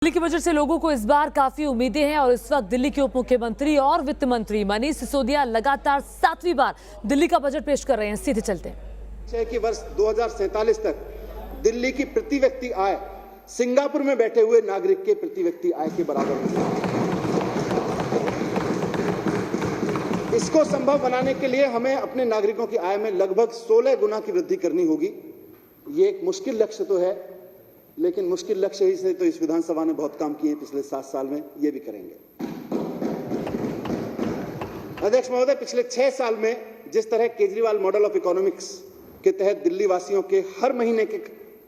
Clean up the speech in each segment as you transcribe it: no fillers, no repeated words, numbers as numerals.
दिल्ली के बजट से लोगों को इस बार काफी उम्मीदें हैं और इस वक्त दिल्ली के उप मुख्यमंत्री और वित्त मंत्री मनीष सिसोदिया लगातार 7वीं बार दिल्ली का बजट पेश कर रहे हैं। सीधे चलते हैं कि वर्ष 2047 तक दिल्ली की प्रति व्यक्ति आय सिंगापुर में बैठे हुए नागरिक के प्रति व्यक्ति आय के बराबर होगी। इसको संभव बनाने के लिए हमें अपने नागरिकों की आय में लगभग 16 गुना की वृद्धि करनी होगी। ये एक मुश्किल लक्ष्य तो है, लेकिन मुश्किल लक्ष्य ही से तो इस विधानसभा ने बहुत काम किए पिछले 7 साल में, ये भी करेंगे। अध्यक्ष महोदय, पिछले 6 साल में जिस तरह केजरीवाल मॉडल ऑफ इकोनॉमिक्स के तहत दिल्ली वासियों के हर महीने के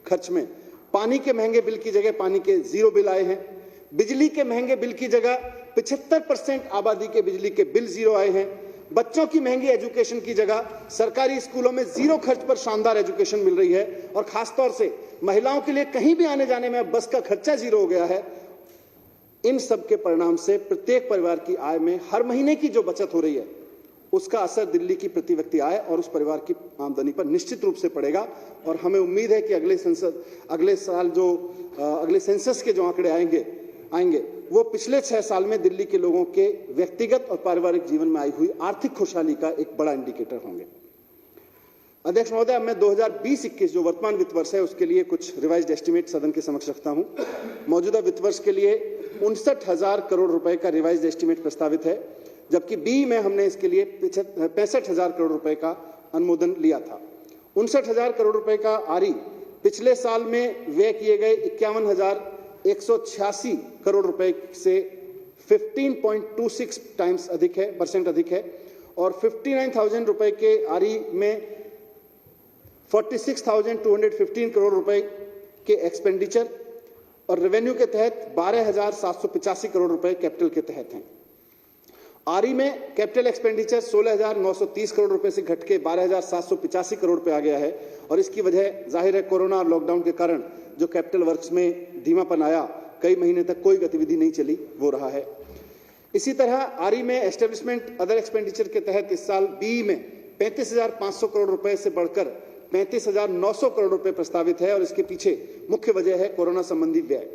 खर्च में पानी के महंगे बिल की जगह पानी के 0 बिल आए हैं, बिजली के महंगे बिल की जगह 75% आबादी के बिजली के बिल 0 आए हैं, बच्चों की महंगी एजुकेशन की जगह सरकारी स्कूलों में 0 खर्च पर शानदार एजुकेशन मिल रही है, और खासतौर से महिलाओं के लिए कहीं भी आने जाने में बस का खर्चा 0 हो गया है। इन सब के परिणाम से प्रत्येक परिवार की आय में हर महीने की जो बचत हो रही है, उसका असर दिल्ली की प्रति व्यक्ति आय और उस परिवार की आमदनी पर निश्चित रूप से पड़ेगा। और हमें उम्मीद है कि अगले सेंसस के जो आंकड़े आएंगे वो पिछले 6 साल में दिल्ली के लोगों के व्यक्तिगत और पारिवारिक जीवन में आई हुई आर्थिक खुशहाली का एक बड़ा इंडिकेटर होंगे। अध्यक्ष महोदय, मैं 2020-21 जो वर्तमान वित्त वर्ष है उसके लिए कुछ रिवाइज्ड एस्टिमेट सदन के समक्ष रखता हूं। मौजूदा वित्त वर्ष के लिए 59,000 करोड़ रुपए का रिवाइज्ड एस्टिमेट प्रस्तावित है, जबकि बी में हमने इसके लिए 65,000 करोड़ रुपए का अनुमोदन लिया था। 59,000 करोड़ रुपए का आरई पिछले साल में व्यय किए गए 51,186 करोड़ रुपए से 15.26 टाइम्स परसेंट अधिक है, और 59,000 रुपए के आरई में 46,215 करोड़ रुपए के एक्सपेंडिचर और रेवेन्यू के तहत 12,785 करोड़ रुपए कैपिटल के तहत हैं। आरई में कैपिटल एक्सपेंडिचर 16,930 करोड़ रुपए से घट के 12,785 करोड़ पे आ गया है, और इसकी वजह जाहिर है कोरोना और लॉकडाउन के कारण जो कैपिटल वर्क्स में धीमापन आया, कई महीने तक कोई गतिविधि नहीं चली, वो रहा है। इसी तरह आरई में एस्टेब्लिशमेंट अदर एक्सपेंडिचर के तहत इस साल बी में 35,500 करोड़ रुपए से बढ़कर 35,900 करोड़ रुपए प्रस्तावित है, और इसके पीछे मुख्य वजह है कोरोना संबंधी व्यय।